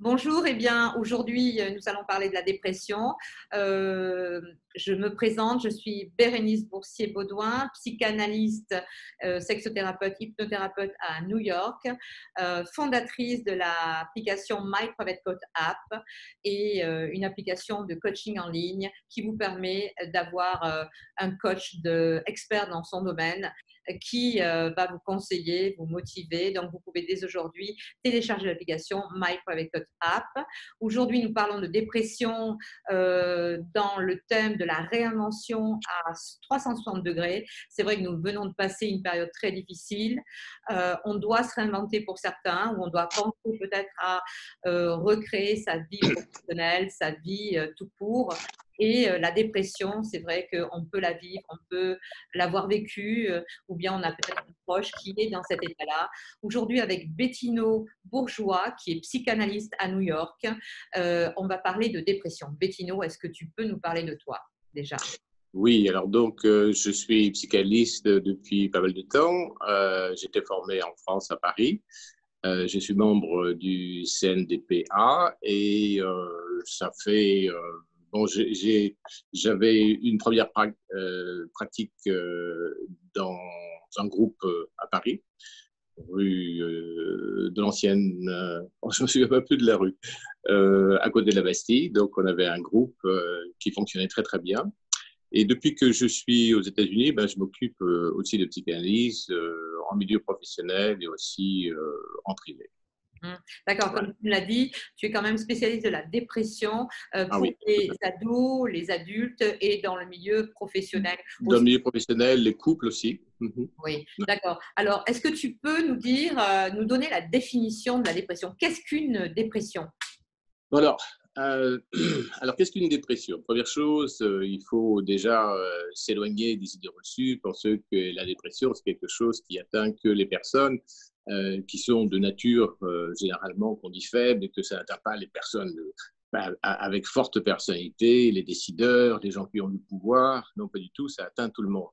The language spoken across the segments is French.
Bonjour, eh bien aujourd'hui nous allons parler de la dépression. Euh, je me présente, je suis Bérénice Boursier-Baudouin, psychanalyste, sexothérapeute, hypnothérapeute à New York, fondatrice de l'application My Private Coach App et une application de coaching en ligne qui vous permet d'avoir un coach expert dans son domaine qui va vous conseiller, vous motiver. Donc vous pouvez dès aujourd'hui télécharger l'application My Private Coach App. Aujourd'hui, nous parlons de dépression dans le thème de la réinvention à 360 degrés. C'est vrai que nous venons de passer une période très difficile. On doit se réinventer pour certains, ou on doit penser peut-être à recréer sa vie professionnelle, sa vie tout court. Et la dépression, c'est vrai qu'on peut la vivre, on peut l'avoir vécue, ou bien on a peut-être un proche qui est dans cet état-là. Aujourd'hui, avec Bettino Bourgeois, qui est psychanalyste à New York, on va parler de dépression. Bettino, est-ce que tu peux nous parler de toi déjà? Oui, alors donc je suis psychanalyste depuis pas mal de temps. J'étais formé en France à Paris. Je suis membre du CNDPA et ça fait bon, j'avais une première pratique dans un groupe à Paris, rue de l'ancienne, je me souviens pas plus de la rue, à côté de la Bastille. Donc on avait un groupe qui fonctionnait très très bien. Et depuis que je suis aux États-Unis, ben, je m'occupe aussi de psychanalyse en milieu professionnel et aussi en privé. D'accord, Voilà. comme tu l'as dit, tu es quand même spécialiste de la dépression Ah pour oui, tout les à fait. ados, les adultes et dans le milieu professionnel Dans le aussi. milieu professionnel, les couples aussi. Mhm. Oui, d'accord. Alors, est-ce que tu peux nous dire, nous donner la définition de la dépression? Qu'est-ce qu'une dépression? Bon, alors, euh, alors qu'est-ce qu'une dépression? Première chose, il faut déjà s'éloigner des idées reçues, penser que la dépression, c'est quelque chose qui atteint que les personnes qui sont de nature généralement qu'on dit faible et que ça n'atteint pas les personnes avec forte personnalité, les décideurs, les gens qui ont du pouvoir. Non, pas du tout, ça atteint tout le monde.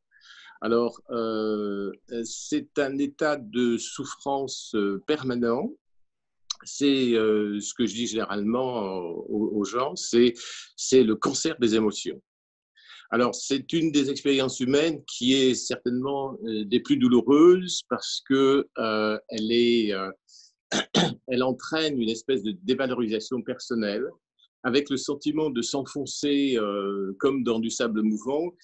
Alors, c'est un état de souffrance permanent. C'est ce que je dis généralement aux gens, c'est le cancer des émotions. Alors, c'est une des expériences humaines qui est certainement des plus douloureuses parce que elle entraîne une espèce de dévalorisation personnelle avec le sentiment de s'enfoncer comme dans du sable mouvant,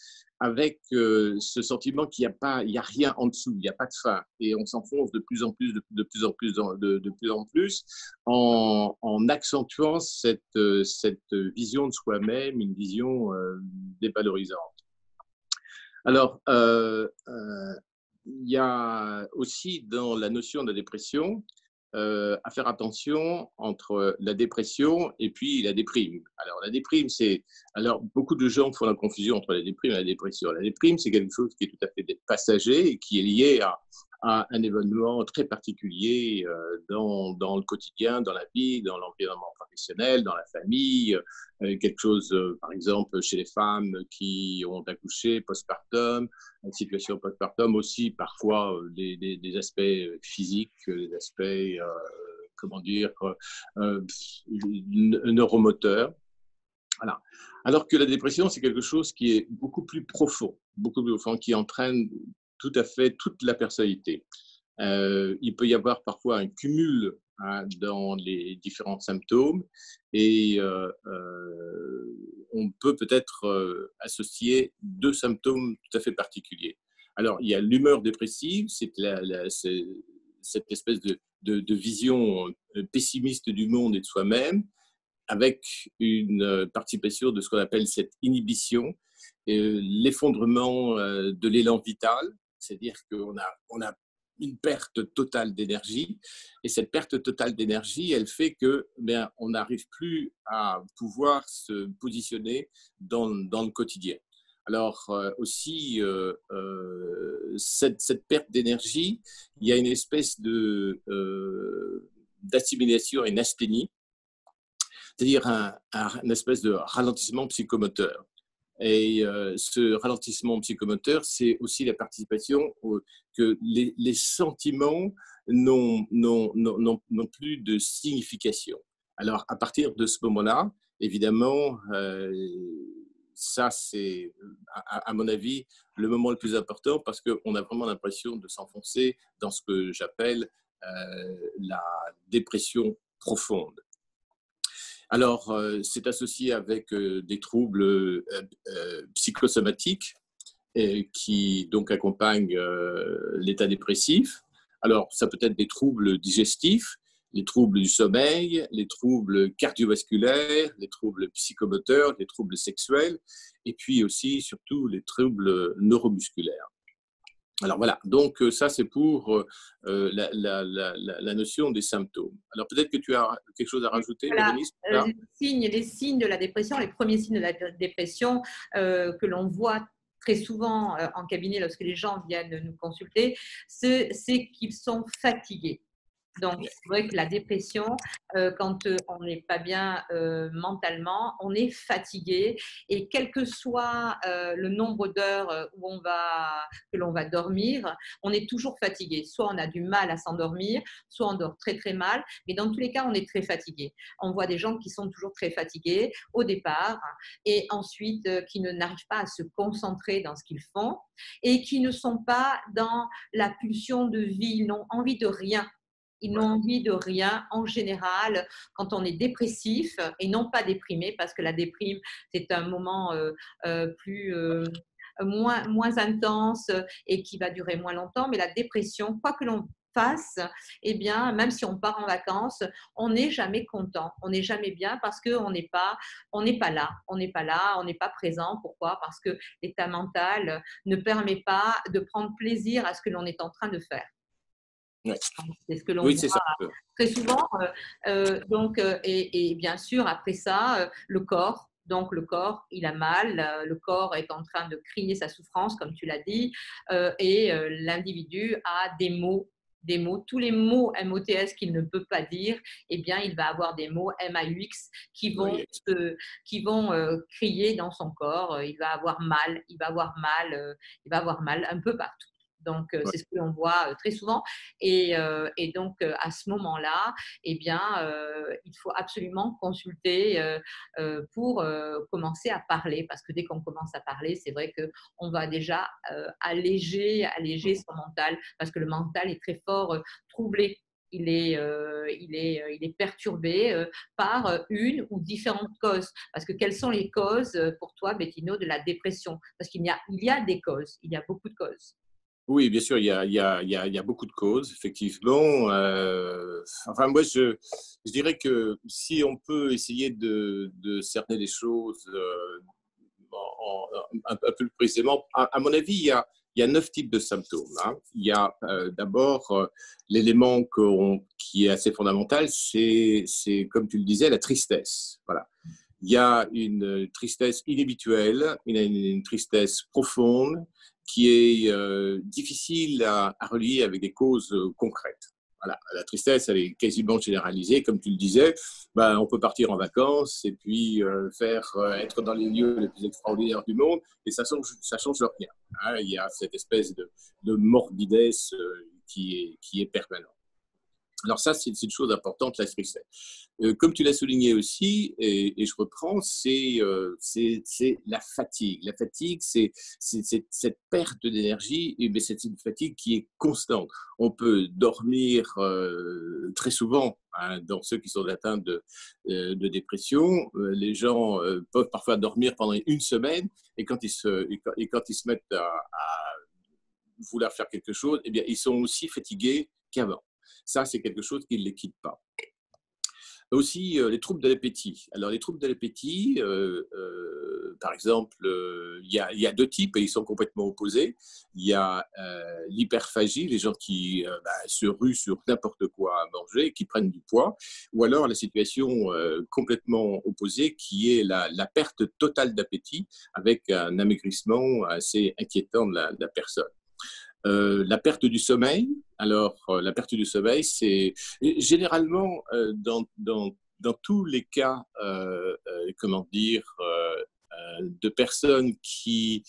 avec ce sentiment qu'il n'y a pas, il y a rien en dessous, il n'y a pas de fin, et on s'enfonce de plus en plus, de plus en plus, de plus en plus, en accentuant cette vision de soi-même, une vision dévalorisante. Alors, il y a aussi dans la notion de la dépression à faire attention entre la dépression et puis la déprime. Alors, la déprime, c'est. Alors, beaucoup de gens font la confusion entre la déprime et la dépression. La déprime, c'est quelque chose qui est tout à fait passager et qui est lié à un événement très particulier dans le quotidien, dans la vie, dans l'environnement professionnel, dans la famille. Quelque chose, par exemple, chez les femmes qui ont accouché postpartum, une situation postpartum aussi, parfois des aspects physiques, des aspects, comment dire, neuromoteurs. Voilà. Alors que la dépression, c'est quelque chose qui est beaucoup plus profond, qui entraîne tout à fait toute la personnalité. Il peut y avoir parfois un cumul dans les différents symptômes et on peut peut-être associer deux symptômes tout à fait particuliers. Alors, il y a l'humeur dépressive, c'est cette espèce de vision pessimiste du monde et de soi-même, avec une participation de ce qu'on appelle cette inhibition, l'effondrement de l'élan vital, c'est-à-dire qu'on a une perte totale d'énergie, et cette perte totale d'énergie, elle fait que on n'arrive plus à pouvoir se positionner dans le quotidien. Alors aussi, cette perte d'énergie, il y a une espèce d'assimilation et une asthénie, c'est-à-dire un espèce de ralentissement psychomoteur. Et ce ralentissement psychomoteur, c'est aussi la participation que les sentiments n'ont plus de signification. Alors, à partir de ce moment-là, évidemment, ça, c'est, à mon avis, le moment le plus important parce qu'on a vraiment l'impression de s'enfoncer dans ce que j'appelle la dépression profonde. Alors, c'est associé avec des troubles psychosomatiques qui donc accompagnent l'état dépressif. Alors, ça peut être des troubles digestifs, les troubles du sommeil, les troubles cardiovasculaires, les troubles psychomoteurs, les troubles sexuels, et puis aussi, surtout, les troubles neuromusculaires. Alors voilà, donc ça c'est pour la notion des symptômes. Alors peut-être que tu as quelque chose à rajouter, Voilà, Bérénice? les signes de la dépression, les premiers signes de la dépression que l'on voit très souvent en cabinet lorsque les gens viennent nous consulter, c'est qu'ils sont fatigués. Donc, c'est vrai que la dépression, quand on n'est pas bien mentalement, on est fatigué et quel que soit le nombre d'heures que l'on va dormir, on est toujours fatigué. Soit on a du mal à s'endormir, soit on dort très très mal, mais dans tous les cas, on est très fatigué. On voit des gens qui sont toujours très fatigués au départ et ensuite qui n'arrivent pas à se concentrer dans ce qu'ils font et qui ne sont pas dans la pulsion de vie, ils n'ont envie de rien. Ils n'ont envie de rien en général quand on est dépressif et non pas déprimé parce que la déprime, c'est un moment moins intense et qui va durer moins longtemps. Mais la dépression, quoi que l'on fasse, eh bien, même si on part en vacances, on n'est jamais content, on n'est jamais bien parce qu'on n'est pas là, on n'est pas présent. Pourquoi? Parce que l'état mental ne permet pas de prendre plaisir à ce que l'on est en train de faire. Ouais. C'est ce que l'on Oui, c'est voit ça. très souvent. Et bien sûr, après ça, le corps. Donc, le corps, il a mal, le corps est en train de crier sa souffrance, comme tu l'as dit, l'individu a des mots, tous les mots MOTS qu'il ne peut pas dire, eh bien, il va avoir des mots MAUX Oui, qui vont crier dans son corps. Il va avoir mal, il va avoir mal un peu partout. Donc, ouais. c'est ce que l'on voit très souvent. Et donc, à ce moment-là, eh bien, il faut absolument consulter pour commencer à parler. Parce que dès qu'on commence à parler, c'est vrai qu'on va déjà alléger son mental. Parce que le mental est très fort troublé. Il est perturbé par une ou différentes causes. Parce que quelles sont les causes pour toi, Bettino, de la dépression? Parce qu'il y a des causes, il y a beaucoup de causes. Oui, bien sûr, il y a beaucoup de causes, effectivement. Enfin, moi, je dirais que si on peut essayer de cerner les choses un peu plus précisément, à mon avis, il y a 9 types de symptômes. Hein. Il y a d'abord l'élément qui est assez fondamental, c'est, comme tu le disais, la tristesse. Voilà. Il y a une tristesse inhabituelle, une tristesse profonde qui est difficile à relier avec des causes concrètes. Voilà. La tristesse, elle est quasiment généralisée. Comme tu le disais, ben, on peut partir en vacances et puis être dans les lieux les plus extraordinaires du monde et ça change rien. Hein. Il y a cette espèce de morbidesse qui est permanente. Alors ça, c'est une chose importante, la tristesse. Comme tu l'as souligné aussi, et je reprends, c'est la fatigue. La fatigue, c'est cette perte d'énergie, mais c'est une fatigue qui est constante. On peut dormir très souvent, hein, dans ceux qui sont atteints de dépression. Les gens peuvent parfois dormir pendant une semaine, et quand ils se mettent à vouloir faire quelque chose, eh bien, ils sont aussi fatigués qu'avant. Ça, c'est quelque chose qui ne les quitte pas. Aussi, les troubles de l'appétit. Alors, les troubles de l'appétit, par exemple, il y a deux types et ils sont complètement opposés. Il y a l'hyperphagie, les gens qui se ruent sur n'importe quoi à manger, qui prennent du poids, ou alors la situation complètement opposée qui est la perte totale d'appétit avec un amaigrissement assez inquiétant de la personne. La perte du sommeil. Alors, la perte du sommeil, c'est généralement dans tous les cas, comment dire, de personnes qui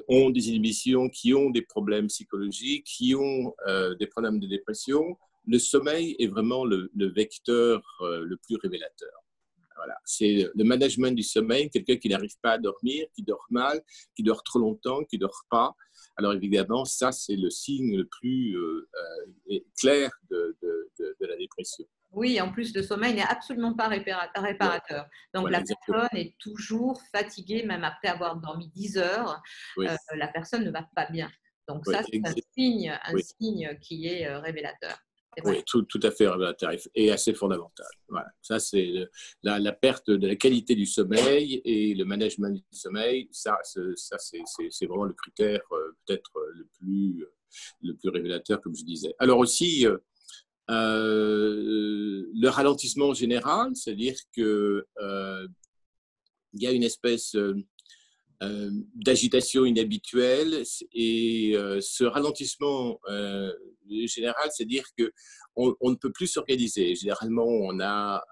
ont des inhibitions, qui ont des problèmes psychologiques, qui ont des problèmes de dépression. le sommeil est vraiment le vecteur le plus révélateur. Voilà. C'est le management du sommeil, quelqu'un qui n'arrive pas à dormir, qui dort mal, qui dort trop longtemps, qui ne dort pas. Alors évidemment, ça, c'est le signe le plus clair de la dépression. Oui, en plus, le sommeil n'est absolument pas réparateur. Donc, Voilà, la exactement. personne est toujours fatiguée, même après avoir dormi 10 heures, Oui, la personne ne va pas bien. Donc, oui, ça, c'est un oui, signe qui est révélateur. C'est vrai. oui, tout à fait révélateur et assez fondamental. Voilà. Ça, c'est la perte de la qualité du sommeil et le management du sommeil. Ça c'est vraiment le critère peut-être le plus révélateur, comme je disais. Alors aussi, le ralentissement général, c'est-à-dire que il y a une espèce d'agitation inhabituelle et ce ralentissement général, c'est-à-dire que on ne peut plus s'organiser. Généralement, on a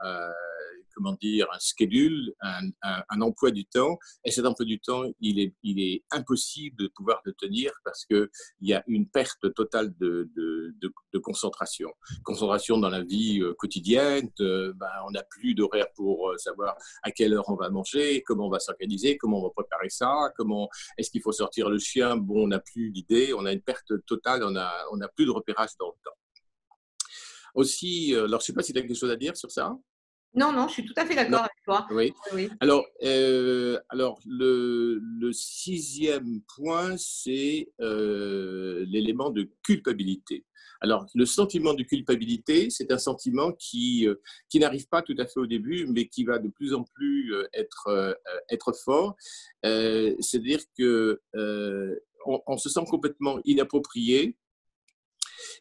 comment dire, un schedule, un emploi du temps, et cet emploi du temps, il est impossible de pouvoir le tenir parce qu'il y a une perte totale de concentration. Concentration dans la vie quotidienne, on n'a plus d'horaire pour savoir à quelle heure on va manger, comment on va s'organiser, comment on va préparer ça, comment est-ce qu'il faut sortir le chien. Bon, on n'a plus d'idée, on a une perte totale, on a plus de repérage dans le temps. Aussi, alors je ne sais pas si tu as quelque chose à dire sur ça. Non, non, je suis tout à fait Non, d'accord avec toi. oui. Oui, oui. Alors le sixième point, c'est l'élément de culpabilité. Alors, le sentiment de culpabilité, c'est un sentiment qui n'arrive pas tout à fait au début, mais qui va de plus en plus être fort. C'est-à-dire que on se sent complètement inapproprié.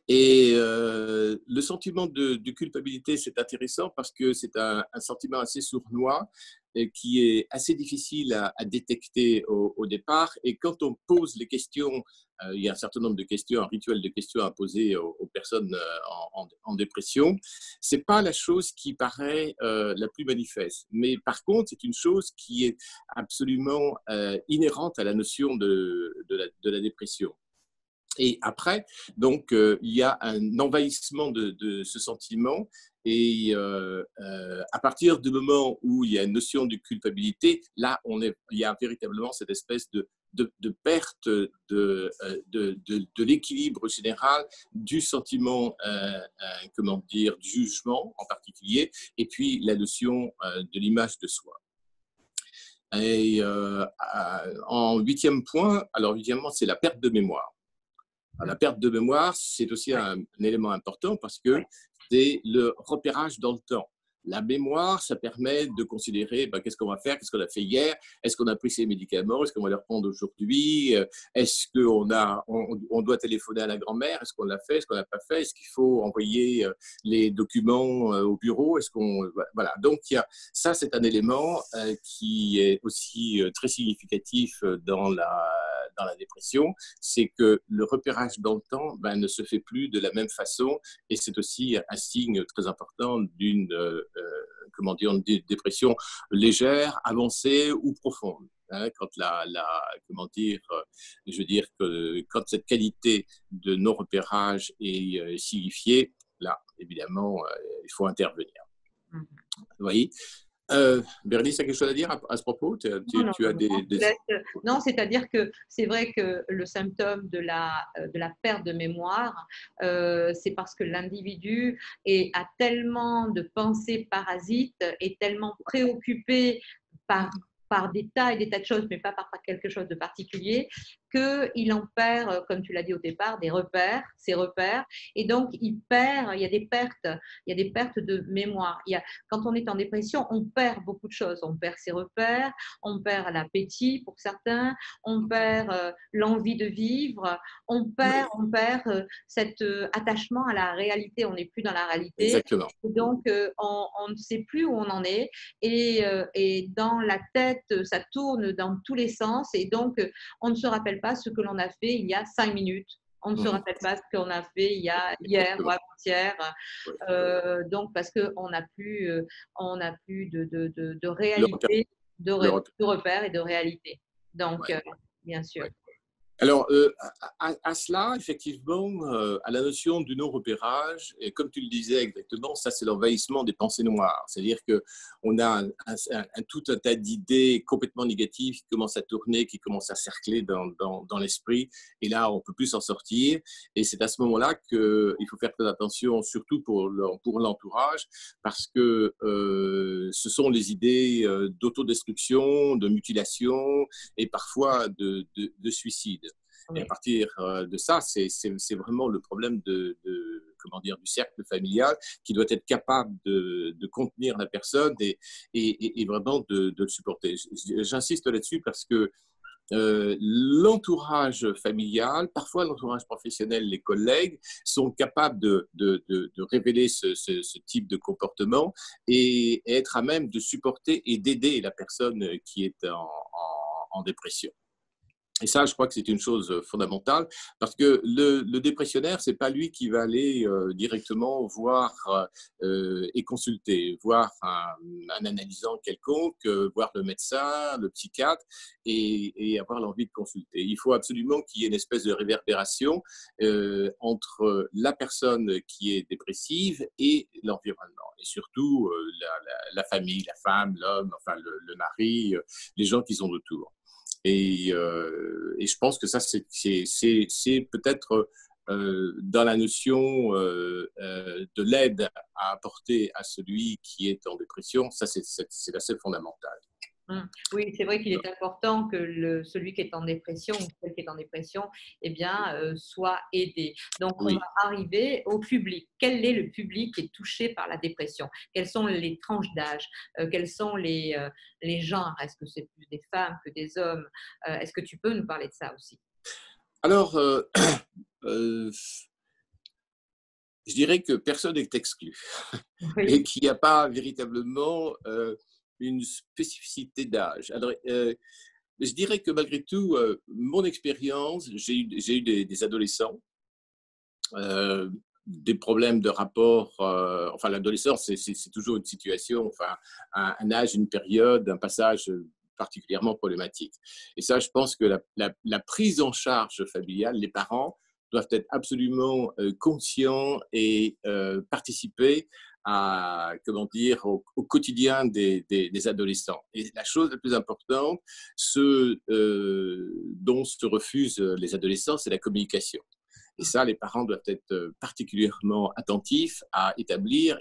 Et le sentiment de culpabilité, c'est intéressant parce que c'est un sentiment assez sournois et qui est assez difficile à détecter au départ. Et quand on pose les questions, il y a un certain nombre de questions, un rituel de questions à poser aux personnes en dépression. C'est pas la chose qui paraît la plus manifeste. Mais par contre, c'est une chose qui est absolument inhérente à la notion de la dépression. Et après, donc, il y a un envahissement de ce sentiment. Et à partir du moment où il y a une notion de culpabilité, là, il y a véritablement cette espèce de perte de l'équilibre général, du sentiment, comment dire, du jugement en particulier, et puis la notion de l'image de soi. Et en huitième point, alors huitièmement, c'est la perte de mémoire. La perte de mémoire, c'est aussi un élément important parce que c'est le repérage dans le temps. La mémoire, ça permet de considérer qu'est-ce qu'on va faire, qu'est-ce qu'on a fait hier, est-ce qu'on a pris ces médicaments, est-ce qu'on va les reprendre aujourd'hui, est-ce on doit téléphoner à la grand-mère, est-ce qu'on l'a fait, est-ce qu'on n'a pas fait, est-ce qu'il faut envoyer les documents au bureau, voilà. Donc ça, c'est un élément qui est aussi très significatif dans la dépression, c'est que le repérage dans le temps ne se fait plus de la même façon et c'est aussi un signe très important d'une une dépression légère, avancée ou profonde. Quand comment dire, je veux dire que quand cette qualité de non-repérage est signifiée, là, évidemment, il faut intervenir. Mmh. Vous voyez, Bérénice, tu as quelque chose à dire à ce propos? Non, non, Tu as non, non, c'est-à-dire que c'est vrai que le symptôme de la perte de mémoire, c'est parce que l'individu a tellement de pensées parasites, est tellement préoccupé par, par des tas et des tas de choses, mais pas par quelque chose de particulier, qu'il en perd, comme tu l'as dit au départ, ses repères, et donc il y a des pertes de mémoire. Quand on est en dépression, on perd beaucoup de choses. On perd ses repères, on perd l'appétit pour certains, on perd l'envie de vivre, on perd cet attachement à la réalité. On n'est plus dans la réalité. Exactement. Et donc, on ne sait plus où on en est. Et dans la tête, ça tourne dans tous les sens. Et donc, on ne se rappelle pas ce que l'on a fait il y a 5 minutes. On ne se rappelle pas ce qu'on a fait hier ou avant-hier. Donc, parce qu'on n'a plus, de Le repère. réalité, Le repère. de repères et de réalité. Donc, Ouais, bien sûr. ouais. Alors, à cela, effectivement, à la notion du non-repérage, et comme tu le disais exactement, ça c'est l'envahissement des pensées noires. C'est-à-dire qu'on a tout un tas d'idées complètement négatives qui commencent à tourner, qui commencent à cercler dans l'esprit, et là on ne peut plus s'en sortir. Et c'est à ce moment-là qu'il faut faire très attention, surtout pour l'entourage, parce que ce sont les idées d'autodestruction, de mutilation et parfois de suicide. Et à partir de ça, c'est vraiment le problème comment dire, du cercle familial qui doit être capable de contenir la personne et vraiment de le supporter. J'insiste là-dessus parce que l'entourage familial, parfois l'entourage professionnel, les collègues, sont capables de révéler ce type de comportement et être à même de supporter et d'aider la personne qui est en dépression. Et ça, je crois que c'est une chose fondamentale parce que le dépressionnaire, c'est pas lui qui va aller directement voir et consulter, voir un analysant quelconque, voir le médecin, le psychiatre et avoir l'envie de consulter. Il faut absolument qu'il y ait une espèce de réverbération entre la personne qui est dépressive et l'environnement. Et surtout la famille, la femme, l'homme, enfin le mari, les gens qui sont autour. Et je pense que ça, c'est peut-être dans la notion de l'aide à apporter à celui qui est en dépression, ça, c'est assez fondamental. Oui, c'est vrai qu'il est important que celui qui est en dépression ou celle qui est en dépression eh bien, soit aidé. Donc, on va arriver au public. Quel est le public qui est touché par la dépression? Quelles sont les tranches d'âge? Quels sont les genres? Est-ce que c'est plus des femmes que des hommes? Est-ce que tu peux nous parler de ça aussi? Alors, je dirais que personne n'est exclu et qu'il n'y a pas véritablement une spécificité d'âge. Alors, je dirais que malgré tout, mon expérience, j'ai eu des adolescents, des problèmes de rapport. Enfin, l'adolescence, c'est toujours une situation, enfin, un âge, une période, un passage particulièrement problématique. Et ça, je pense que la prise en charge familiale, les parents doivent être absolument conscients et participer comment dire, au quotidien des adolescents. Et la chose la plus importante, ce dont se refusent les adolescents, c'est la communication. Et ça, les parents doivent être particulièrement attentifs à établir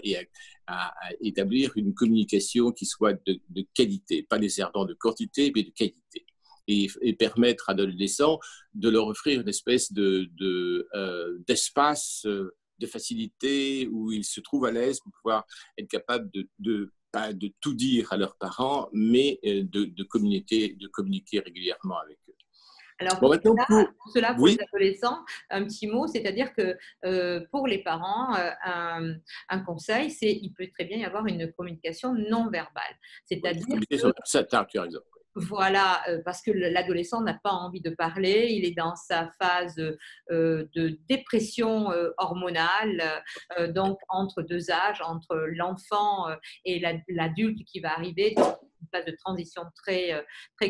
à établir une communication qui soit de qualité, pas nécessairement de quantité, mais de qualité. Et permettre à l'adolescent de leur offrir une espèce d'espace, de facilité où ils se trouvent à l'aise pour pouvoir être capables pas de tout dire à leurs parents, mais de communiquer régulièrement avec eux. Alors, pour cela, pour oui. les adolescents, un petit mot, c'est-à-dire que pour les parents, un conseil, c'est il peut très bien y avoir une communication non verbale. C'est-à-dire que… tu as raison. Voilà, parce que l'adolescent n'a pas envie de parler, il est dans sa phase de dépression hormonale, donc entre deux âges, entre l'enfant et l'adulte qui va arriver, donc une phase de transition très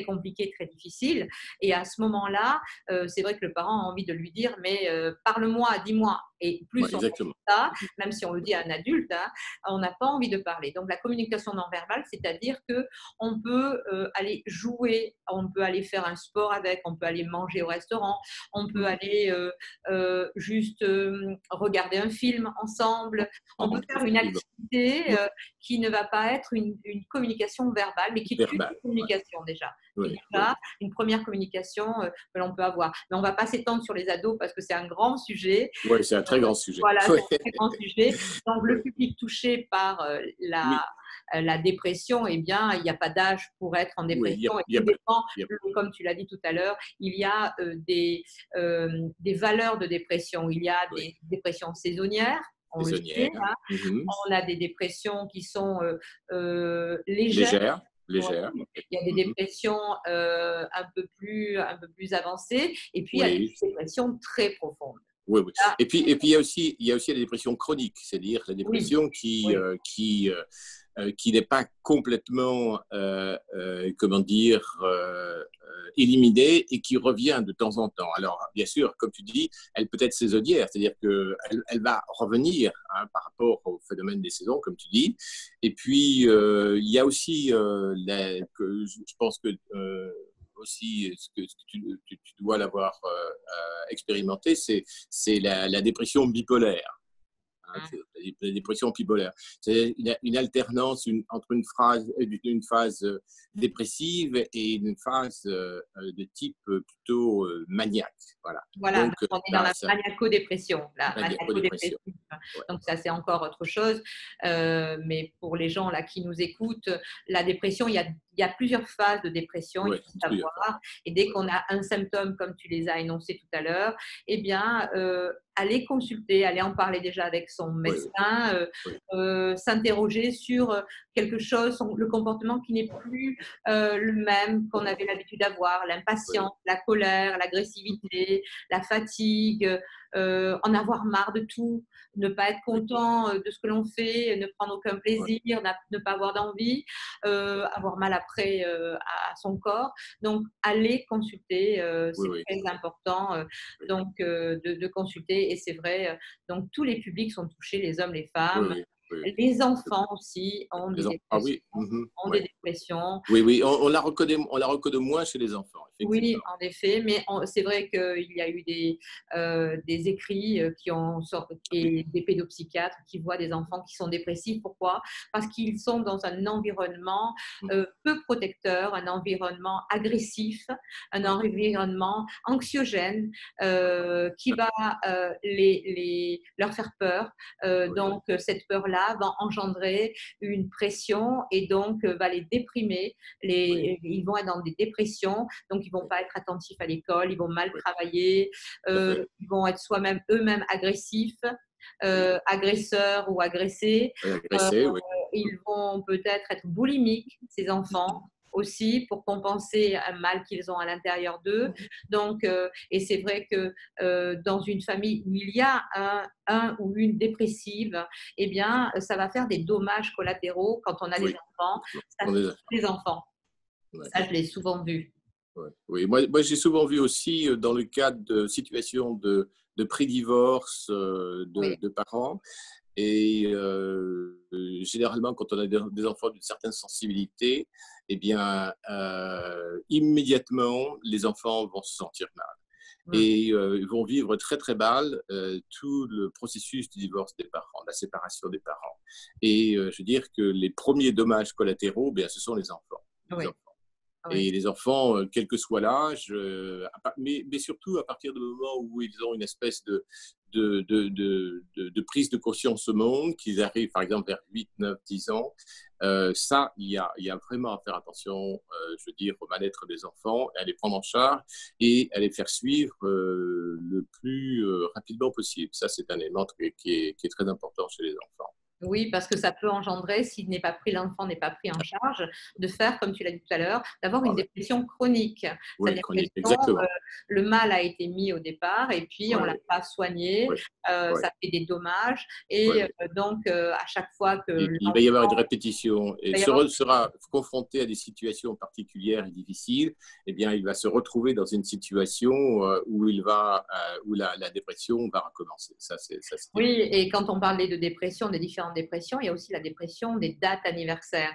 compliquée, très difficile. Et à ce moment-là, c'est vrai que le parent a envie de lui dire, mais parle-moi, dis-moi. Et plus on fait ça, même si on le dit à un adulte, hein, on n'a pas envie de parler. Donc la communication non verbale, c'est-à-dire qu'on peut aller jouer, on peut aller faire un sport avec, on peut aller manger au restaurant, on peut aller juste regarder un film ensemble, on peut faire une activité qui ne va pas être une communication verbale, mais qui est une communication déjà. Une première communication que l'on peut avoir. Mais on ne va pas s'étendre sur les ados parce que c'est un grand sujet. Oui, c'est un très grand sujet. Voilà, c'est un très grand sujet. Donc, le public touché par la dépression, eh bien, il n'y a pas d'âge pour être en dépression. Comme tu l'as dit tout à l'heure, il y a des valeurs de dépression. Il y a des dépressions saisonnières. On le sait, hein. On a des dépressions qui sont légères. Il y a des dépressions un peu plus avancées et puis il y a des dépressions très profondes. Oui. Et puis il y a aussi la dépression chronique, c'est-à-dire la dépression qui n'est pas complètement, comment dire, éliminée et qui revient de temps en temps. Alors, bien sûr, comme tu dis, elle peut être saisonnière, c'est-à-dire qu'elle va revenir hein, par rapport au phénomène des saisons, comme tu dis. Et puis, il y a aussi, je pense que aussi, ce que tu dois l'avoir expérimenté, c'est la dépression bipolaire. Hein, la dépression bipolaire. C'est une alternance entre une phase dépressive et une phase de type plutôt maniaque. Voilà. Voilà, Donc, donc on est dans la maniaco-dépression. La maniaco-dépression. maniaco-dépression. Ouais. Donc ça, c'est encore autre chose. Mais pour les gens là qui nous écoutent, la dépression, il y a plusieurs phases de dépression, il Ouais, faut savoir. Et dès qu'on a un symptôme, comme tu les as énoncés tout à l'heure, eh bien, aller consulter, aller en parler déjà avec son médecin, s'interroger sur quelque chose, le comportement qui n'est plus le même qu'on avait l'habitude d'avoir, l'impatience, la colère, l'agressivité, la fatigue, en avoir marre de tout, ne pas être content de ce que l'on fait, ne prendre aucun plaisir, ne pas avoir d'envie, avoir mal après à son corps. Donc, aller consulter, c'est très important donc, de consulter. Et c'est vrai, donc tous les publics sont touchés, les hommes, les femmes. Les enfants aussi ont des dépressions. Ah oui, Des dépressions. Oui, on la reconnaît moins chez les enfants. Oui, en effet, mais c'est vrai qu'il y a eu des écrits et des pédopsychiatres qui voient des enfants qui sont dépressifs. Pourquoi? Parce qu'ils sont dans un environnement peu protecteur, un environnement agressif, un environnement anxiogène qui va leur faire peur. Donc, cette peur-là va engendrer une pression et donc va les déprimer. Ils vont être dans des dépressions, donc ils vont pas être attentifs à l'école, ils vont mal travailler, ils vont être eux-mêmes agressifs, agresseurs ou agressés. Ils vont peut-être être boulimiques, ces enfants aussi, pour compenser un mal qu'ils ont à l'intérieur d'eux. Donc, et c'est vrai que dans une famille où il y a un ou une dépressive, eh bien, ça va faire des dommages collatéraux quand on a des enfants. Ça touche les enfants. Ça, je l'ai souvent vu. Oui, moi j'ai souvent vu aussi dans le cadre de situations de pré-divorce de parents. Et généralement, quand on a des enfants d'une certaine sensibilité, eh bien, immédiatement, les enfants vont se sentir mal. Et ils vont vivre très, très mal tout le processus du divorce des parents, la séparation des parents. Et je veux dire que les premiers dommages collatéraux, bien, ce sont les enfants. Les enfants. Et les enfants, quel que soit l'âge, mais surtout à partir du moment où ils ont une espèce de prise de conscience au monde, qu'ils arrivent par exemple vers 8, 9, 10 ans, ça, il y a vraiment à faire attention, je veux dire, au mal-être des enfants, à les prendre en charge et à les faire suivre le plus rapidement possible. Ça, c'est un élément qui est très important chez les enfants. Oui, parce que ça peut engendrer, si l'enfant n'est pas pris en charge, de faire, comme tu l'as dit tout à l'heure, d'avoir une dépression chronique. Oui, chronique, exactement. Le mal a été mis au départ et puis on ne l'a pas soigné, ça fait des dommages et donc à chaque fois que il va y avoir une répétition et sera confronté à des situations particulières et difficiles, eh bien, il va se retrouver dans une situation où la dépression va recommencer. Oui, et quand on parlait de dépression, des différentes dépressions, il y a aussi la dépression des dates anniversaires.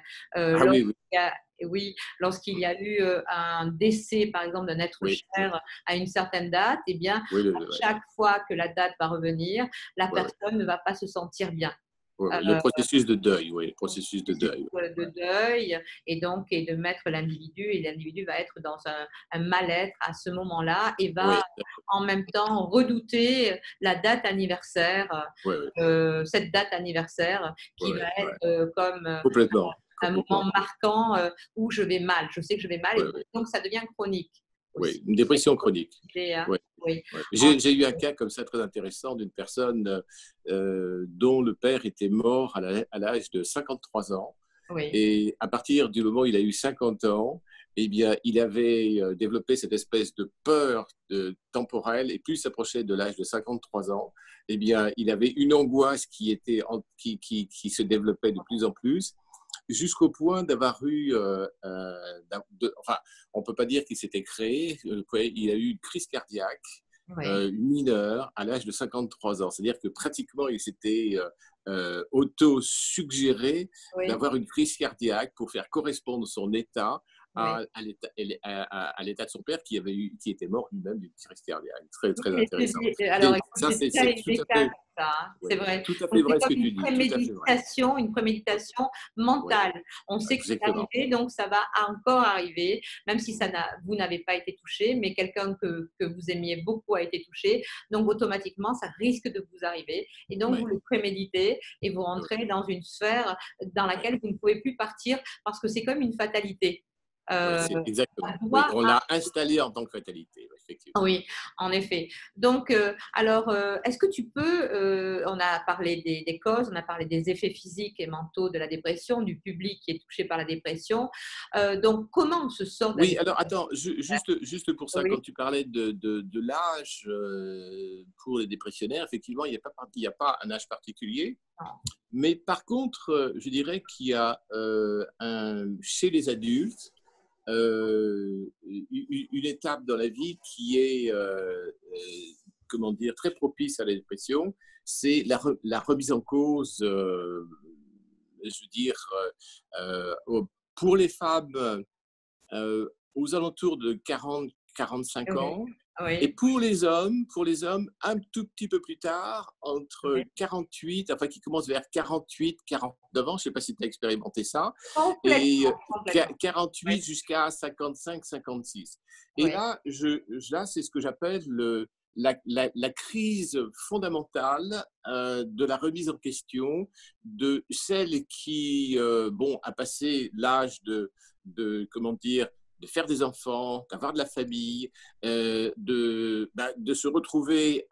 Lorsqu'il y a eu un décès, par exemple, d'un être cher à une certaine date, eh bien, à chaque fois que la date va revenir, la personne ne va pas se sentir bien. Le processus de deuil, le processus de deuil. De deuil, et donc et de mettre l'individu, et l'individu va être dans un mal-être à ce moment-là et va en même temps redouter la date anniversaire, cette date anniversaire qui va être comme complètement. Un moment marquant où je vais mal, je sais que je vais mal, et donc ça devient chronique. Oui, une dépression chronique. J'ai eu un cas comme ça très intéressant d'une personne dont le père était mort à l'âge de 53 ans. Et à partir du moment où il a eu 50 ans, eh bien, il avait développé cette espèce de peur temporelle, et plus il s'approchait de l'âge de 53 ans, eh bien, il avait une angoisse qui se développait de plus en plus, jusqu'au point d'avoir eu, enfin, on ne peut pas dire qu'il s'était créé, il a eu une crise cardiaque Oui. mineure à l'âge de 53 ans. C'est-à-dire que pratiquement, il s'était auto-suggéré Oui. d'avoir une crise cardiaque pour faire correspondre son état Oui. à l'état de son père qui était mort lui-même d'une crise cardiaque. Très, Oui, très intéressant. alors Et écoute, ça, j'ai déjà eu tout des à cas fait, comme ça, hein, oui, c'est vrai. tout à Donc fait c'est vrai ce comme que tu dis, tout à fait vrai. une préméditation Oui, mentale. On sait que c'est exactement. arrivé, donc ça va encore arriver, même si Mm. vous n'avez pas été touché, mais quelqu'un que vous aimiez beaucoup a été touché, donc automatiquement, ça risque de vous arriver. Et donc, vous Oui, le préméditez et vous oui, rentrez dans une sphère dans oui. laquelle vous ne pouvez plus partir parce que c'est comme une fatalité. Oui, Euh, c'est ça exactement. Oui, doit on l'a installé en tant que fatalité, effectivement. Oui, en effet. Donc, alors, est-ce que tu peux, on a parlé des causes, on a parlé des effets physiques et mentaux de la dépression, du public qui est touché par la dépression. Donc, comment on se sort de la Oui, dépression? alors attends, juste pour ça, Oui, quand tu parlais de l'âge pour les dépressionnaires, effectivement, il y a pas un âge particulier. non. Mais par contre, je dirais qu'il y a chez les adultes une étape dans la vie qui est, comment dire, très propice à la dépression, c'est la remise en cause, je veux dire, pour les femmes aux alentours de 40-45 Oui, ans. Et oui, pour les hommes, un tout petit peu plus tard, entre oui. 48, enfin qui commence vers 48, 49 ans, je ne sais pas si tu as expérimenté ça, et Complètement, complètement. Oui, 48 jusqu'à 55, 56. Et oui, là, là c'est ce que j'appelle la crise fondamentale de la remise en question de celle qui, bon, a passé l'âge comment dire, de faire des enfants, d'avoir de la famille, de se retrouver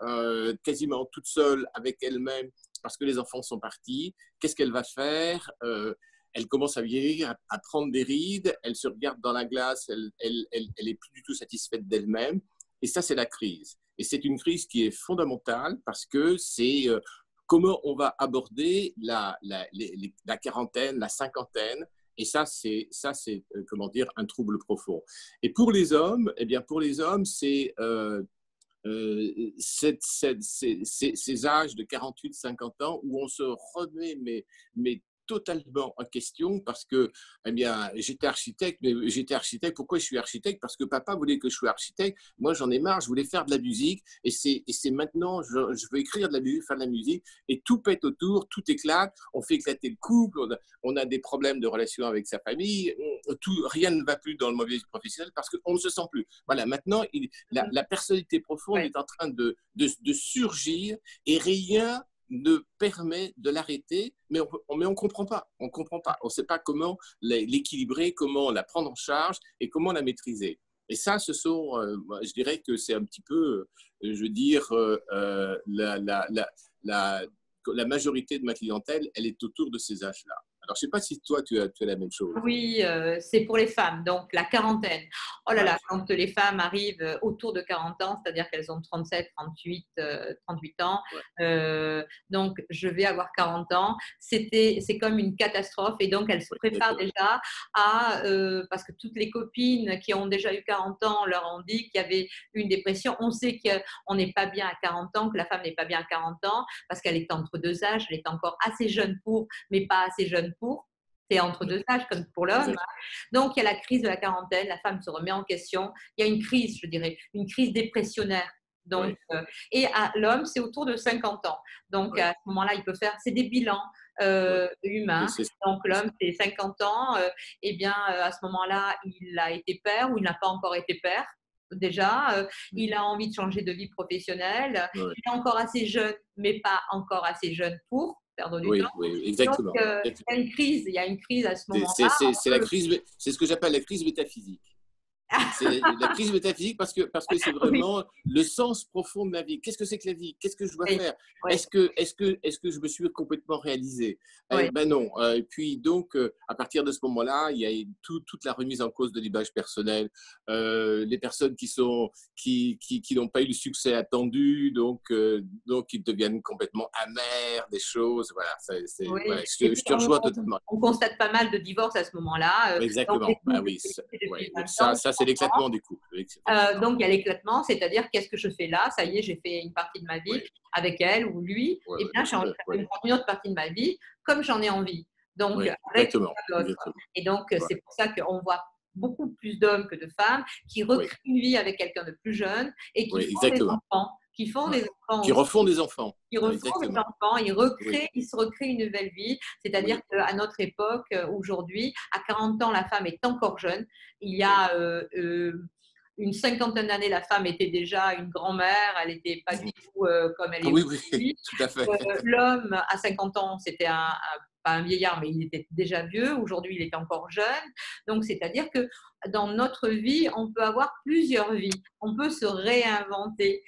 quasiment toute seule avec elle-même parce que les enfants sont partis. Qu'est-ce qu'elle va faire Elle commence à vieillir, à prendre des rides, elle se regarde dans la glace, elle est plus du tout satisfaite d'elle-même. Et ça, c'est la crise. Et c'est une crise qui est fondamentale parce que c'est comment on va aborder la quarantaine, la cinquantaine. Et ça, c'est comment dire, un trouble profond. Et pour les hommes, eh bien, pour les hommes, c'est ces âges de 48-50 ans où on se remet mais totalement en question parce que eh bien, j'étais architecte, mais j'étais architecte. Pourquoi je suis architecte? Parce que papa voulait que je sois architecte. Moi, j'en ai marre, je voulais faire de la musique et c'est maintenant, je veux écrire de la musique, faire de la musique et tout pète autour, tout éclate, on fait éclater le couple, on a des problèmes de relation avec sa famille, rien ne va plus dans le milieu professionnel parce qu'on ne se sent plus. Voilà, maintenant, la personnalité profonde oui. est en train de surgir et rien ne permet de l'arrêter, mais on ne comprend pas. On comprend pas. On ne sait pas comment l'équilibrer, comment la prendre en charge et comment la maîtriser. Et ça, je dirais que c'est un petit peu, je veux dire, la, la majorité de ma clientèle, elle est autour de ces âges-là. Alors, je ne sais pas si toi, tu as la même chose. Oui, c'est pour les femmes, donc la quarantaine. Oh là Ouais, là, quand les femmes arrivent autour de 40 ans, c'est-à-dire qu'elles ont 37, 38, 38 ans, ouais, donc je vais avoir 40 ans, c'est comme une catastrophe et donc elles se ouais, préparent d'accord. déjà à, parce que toutes les copines qui ont déjà eu 40 ans leur ont dit qu'il y avait une dépression. On sait qu'on n'est pas bien à 40 ans, que la femme n'est pas bien à 40 ans parce qu'elle est entre deux âges, elle est encore assez jeune pour, mais pas assez jeune pour. C'est entre Ouais, deux âges comme pour l'homme. exact. Donc, il y a la crise de la quarantaine, la femme se remet en question. Il y a une crise, je dirais, une crise dépressionnaire. Donc, Ouais, et à l'homme, c'est autour de 50 ans. Donc, ouais, à ce moment-là, il peut faire, c'est des bilans ouais. humains. Donc, l'homme, c'est 50 ans. Eh bien, à ce moment-là, il a été père ou il n'a pas encore été père. Déjà, il a envie de changer de vie professionnelle. Ouais. Il est encore assez jeune, mais pas encore assez jeune pour perdre du temps. Oui, oui, Donc, exactement. il y a une crise à ce moment-là. C'est la crise, c'est ce que j'appelle la crise métaphysique. C'est la crise métaphysique parce que c'est Oui, vraiment le sens profond de ma vie. Qu'est-ce que c'est que la vie? Qu'est-ce que je dois oui, faire? oui, Est-ce que je me suis complètement réalisé? Eh oui, ben non. Et puis donc, à partir de ce moment-là, il y a toute la remise en cause de l'image personnelle. Les personnes qui n'ont pas eu le succès attendu, donc ils deviennent complètement amers des choses. Voilà, oui. voilà, Et je puis, te rejoins totalement. on constate pas mal de divorces à ce moment-là. Donc, les Exactement. Ah couples oui, qui étaient depuis ouais, 20 ans, ça c'est 30 ans. l'éclatement des couples. Oui, effectivement. Donc, il y a l'éclatement, c'est-à-dire qu'est-ce que je fais là? Ça y est, j'ai fait une partie de ma vie Oui, avec elle ou lui. oui, Eh oui, bien, j'ai envie de oui. faire une autre partie de ma vie comme j'en ai envie. Donc, Oui, avec exactement, l'autre. exactement. Et donc, Ouais, c'est pour ça qu'on voit beaucoup plus d'hommes que de femmes qui oui, recréent une vie avec quelqu'un de plus jeune et qui oui, font des exactement. enfants, qui font Ouais. des enfants Qui aussi. refont des enfants. Ils Ouais, refont des exactement. enfants, Oui, ils se recréent une nouvelle vie. C'est-à-dire oui, qu'à notre époque, aujourd'hui, à 40 ans, la femme est encore jeune. Il y oui. a une cinquantaine d'années, la femme était déjà une grand-mère, elle n'était pas du Mhm. tout comme elle Ah est oui, oui, aujourd'hui. tout à fait. L'homme, à 50 ans, c'était pas un vieillard, mais il était déjà vieux. Aujourd'hui, il est encore jeune. Donc, c'est-à-dire que dans notre vie, on peut avoir plusieurs vies. On peut se réinventer.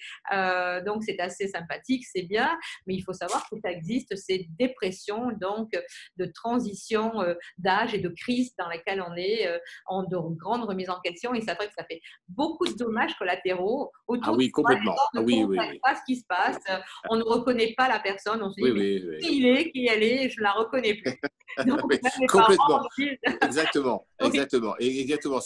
Donc, c'est assez sympathique, c'est bien. Mais il faut savoir que ça existe, ces dépressions, donc de transition d'âge et de crise dans laquelle on est, en de grandes remises en question. Et c'est vrai que ça fait beaucoup de dommages collatéraux Ah autour de oui, soi. Les complètement. Ah gens ne oui, oui, comprennent oui. pas ce qui se passe. On ne reconnaît pas la personne. On se Oui, dit, mais oui, oui. qui il est, qui elle est, je ne la reconnais plus. Donc, Oui, même les parents complètement. disent, Exactement, oui, exactement. Et exactement.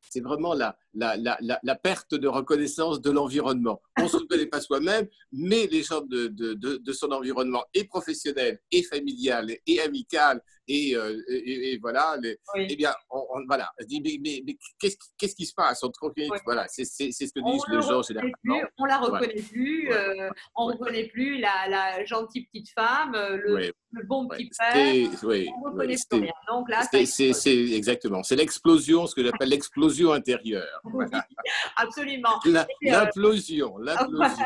C'est vraiment la perte de reconnaissance de l'environnement. On ne se reconnaît pas soi-même, mais les gens de son environnement, et professionnel, et familial, et amical, et voilà, eh oui, bien, voilà. Je dis, mais qu'est-ce qui se passe? oui. Voilà, c'est ce que On disent ne les gens reconnaît plus, généralement. on la Voilà, reconnaît plus, ouais, on ouais, reconnaît plus la gentille petite femme, ouais, le bon ouais. petit frère, Oui, on ne oui, reconnaît plus rien. Donc là, ça explose. c'est exactement. C'est l'explosion, ce que j'appelle l'explosion intérieure. Oui, absolument. Et, L'implosion, l'implosion.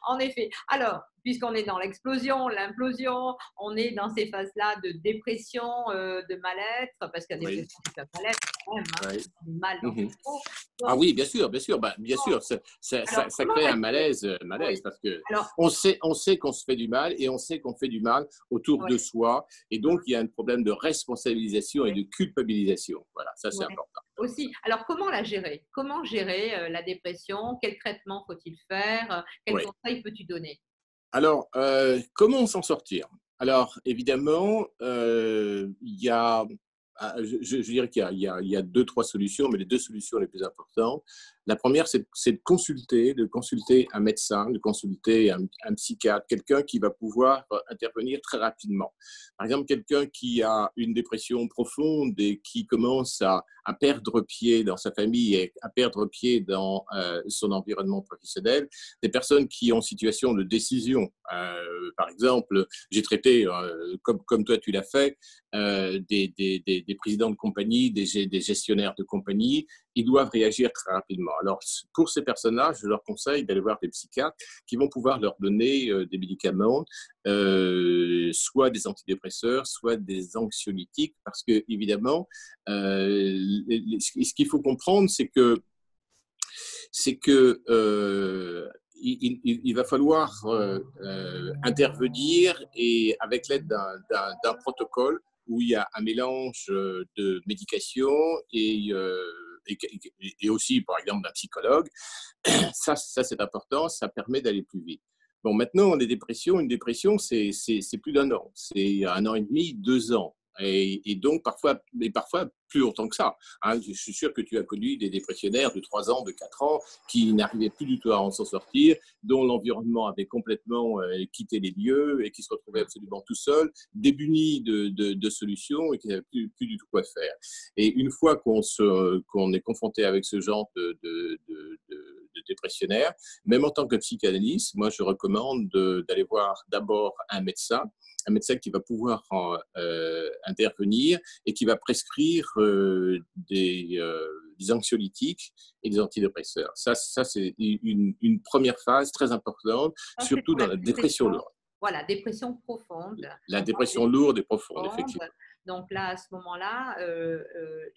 en effet. Alors, puisqu'on est dans l'explosion, l'implosion, on est dans ces phases-là de dépression, de mal-être, parce que la Oui, dépression, c'est un mal-être quand même, hein, oui. du mal dans Mhm. sa peau. Ah Donc, oui, bien sûr, bien sûr. Bah, bien sûr, alors, ça comment crée un va-t-il? malaise, Oui. parce que Alors, on sait qu'on se fait du mal et on sait qu'on fait du mal autour oui, de soi. Et donc, il y a un problème de responsabilisation et oui. de culpabilisation. Voilà, ça c'est Ouais, important. aussi. Alors, comment la gérer? Comment gérer la dépression? Quel traitement faut-il faire? Quels Oui. conseils peux-tu donner? Alors, comment s'en sortir? Alors, évidemment, il y a, je dirais qu'il y a 2-3 solutions, mais les 2 solutions les plus importantes. La première, c'est de consulter un médecin, de consulter un psychiatre, quelqu'un qui va pouvoir intervenir très rapidement. Par exemple, quelqu'un qui a une dépression profonde et qui commence à perdre pied dans sa famille et à perdre pied dans son environnement professionnel, des personnes qui ont situation de décision. Par exemple, j'ai traité, comme toi tu l'as fait, des présidents de compagnie, des gestionnaires de compagnie. Ils doivent réagir très rapidement. Alors, pour ces personnes-là, je leur conseille d'aller voir des psychiatres qui vont pouvoir leur donner des médicaments, soit des antidépresseurs, soit des anxiolytiques, parce que, évidemment, ce qu'il faut comprendre, c'est que il va falloir intervenir et avec l'aide d'un protocole où il y a un mélange de médication et aussi, par exemple, d'un psychologue. Ça c'est important, ça permet d'aller plus vite. Bon, maintenant, une dépression, c'est plus d'un an. C'est 1 an et demi, 2 ans. Et donc, parfois plus longtemps que ça. Hein. Je suis sûr que tu as connu des dépressionnaires de 3 ans, de 4 ans, qui n'arrivaient plus du tout à s'en sortir, dont l'environnement avait complètement quitté les lieux et qui se retrouvaient absolument tout seuls, démunis de solutions et qui n'avaient plus du tout quoi faire. Et une fois qu'on est confronté avec ce genre de dépressionnaire, même en tant que psychanalyste, moi je recommande d'aller voir d'abord un médecin qui va pouvoir intervenir et qui va prescrire des anxiolytiques et des antidépresseurs. Ça c'est une première phase très importante, Ça, c'est surtout pour dans la la dépression dépression. lourde. Voilà, dépression profonde. La On parle de dépression lourde et profonde, profonde. effectivement. Donc là, à ce moment-là,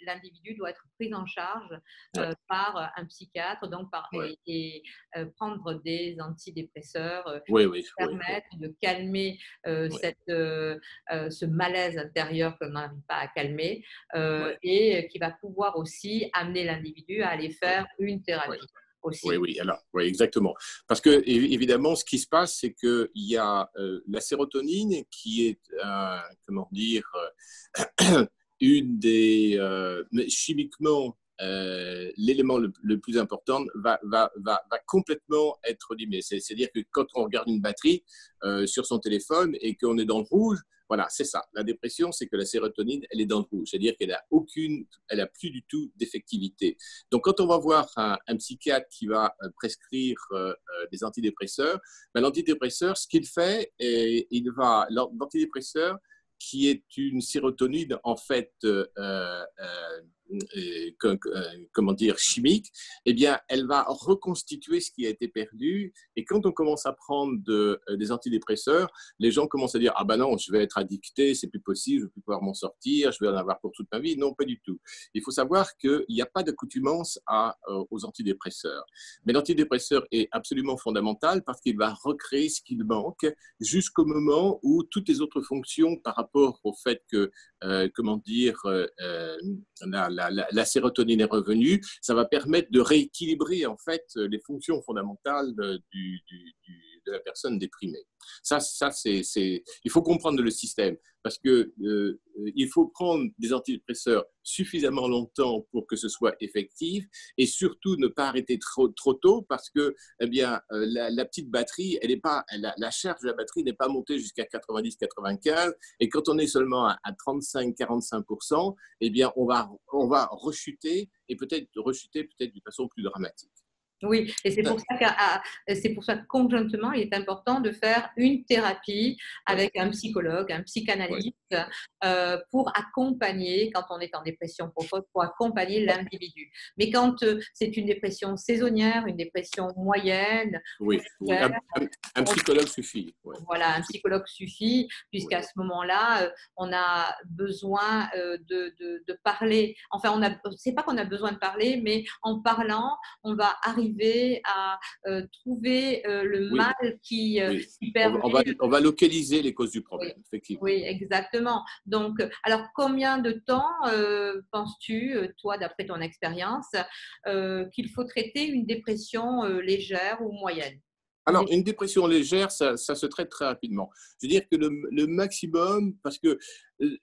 l'individu doit être pris en charge Ouais, par un psychiatre, donc ouais. prendre des antidépresseurs Oui, oui, oui, oui, permettre de calmer oui, ce malaise intérieur qu'on n'arrive pas à calmer oui, et qui va pouvoir aussi amener l'individu à aller oui, faire une oui. thérapie Oui, aussi. oui, alors, oui, exactement. Parce que, évidemment, ce qui se passe, c'est qu'il y a la sérotonine qui est, comment dire, une des, mais chimiquement, l'élément le plus important va complètement être limé. C'est-à-dire que quand on regarde une batterie sur son téléphone et qu'on est dans le rouge, voilà, c'est ça. La dépression, c'est que la sérotonine, elle est dans le rouge. C'est-à-dire qu'elle a aucune, elle a plus du tout d'effectivité. Donc, quand on va voir un psychiatre qui va prescrire des antidépresseurs, ben, l'antidépresseur, ce qu'il fait, l'antidépresseur, qui est une sérotonine en fait, comment dire, chimique, eh bien, elle va reconstituer ce qui a été perdu. Et quand on commence à prendre des antidépresseurs, les gens commencent à dire ah ben non, je vais être addicté, c'est plus possible, je vais plus pouvoir m'en sortir, je vais en avoir pour toute ma vie. Non, pas du tout. Il faut savoir qu'il n'y a pas d'accoutumance aux antidépresseurs. Mais l'antidépresseur est absolument fondamental parce qu'il va recréer ce qu'il manque jusqu'au moment où toutes les autres fonctions par rapport au fait que, comment dire, la sérotonine est revenue, ça va permettre de rééquilibrer en fait les fonctions fondamentales de la personne déprimée. Il faut comprendre le système parce que il faut prendre des antidépresseurs suffisamment longtemps pour que ce soit effectif et surtout ne pas arrêter trop tôt parce que eh bien, la petite batterie, elle est pas, la charge de la batterie n'est pas montée jusqu'à 90-95 et quand on est seulement à 35-45%, eh bien, on va rechuter et peut-être rechuter peut-être d'une façon plus dramatique. Oui, et c'est pour ça que conjointement, il est important de faire une thérapie Oui, avec un psychologue, un oui, psychanalyste, pour accompagner, quand on est en dépression profonde, pour accompagner l'individu. Mais quand c'est une dépression saisonnière, une dépression moyenne ou oui, oui. légère, Un psychologue suffit. Oui, voilà, un psychologue suffit, oui, puisqu'à ce moment-là, on a besoin de parler. Enfin, c'est pas qu'on a besoin de parler, mais en parlant, on va arriver à trouver le oui, mal oui. qui permet. On va localiser les causes du Oui, problème, effectivement. oui, exactement. Donc, alors, combien de temps penses-tu, toi, d'après ton expérience, qu'il faut traiter une dépression légère ou moyenne? Alors, une dépression légère, ça se traite très rapidement. Je veux dire que le maximum, parce que